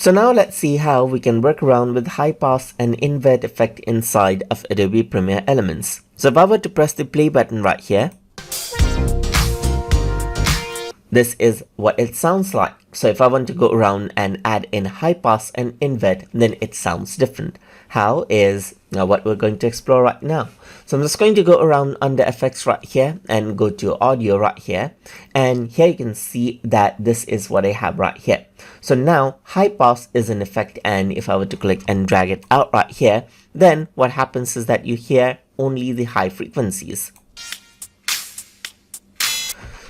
So now let's see how we can work around with high pass and invert effect inside of Adobe Premiere Elements. So if I were to press the play button right here, this is what it sounds like. So if I want to go around and add in high pass and invert, then it sounds different. How is what we're going to explore right now. So I'm just going to go around under effects right here and go to audio right here. And here you can see that this is what I have right here. So now high pass is an effect, and if I were to click and drag it out right here, then what happens is that you hear only the high frequencies.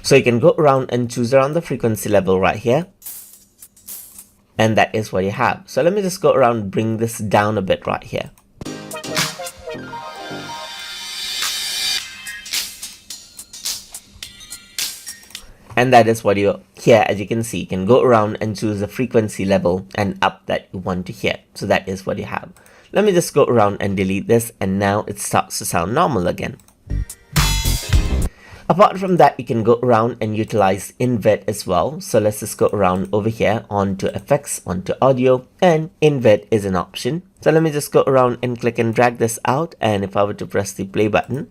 So you can go around and choose around the frequency level right here. And that is what you have. So let me just go around and bring this down a bit right here. And that is what you hear. As you can see, you can go around and choose the frequency level and up that you want to hear. So that is what you have. Let me just go around and delete this, and now it starts to sound normal again. Apart from that, you can go around and utilize invert as well. So let's just go around over here onto effects, onto audio, and invert is an option. So let me just go around and click and drag this out. And if I were to press the play button,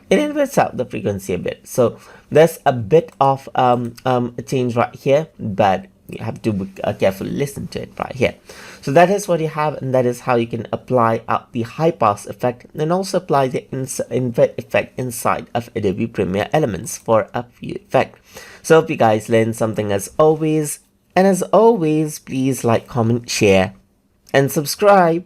it inverts out the frequency a bit. So there's a bit of a change right here, but you have to carefully listen to it right here. So that is what you have, and that is how you can apply the high pass effect and also apply the invert effect inside of Adobe Premiere Elements for a view effect. So hope you guys learned something as always, and as always, please like, comment, share, and subscribe.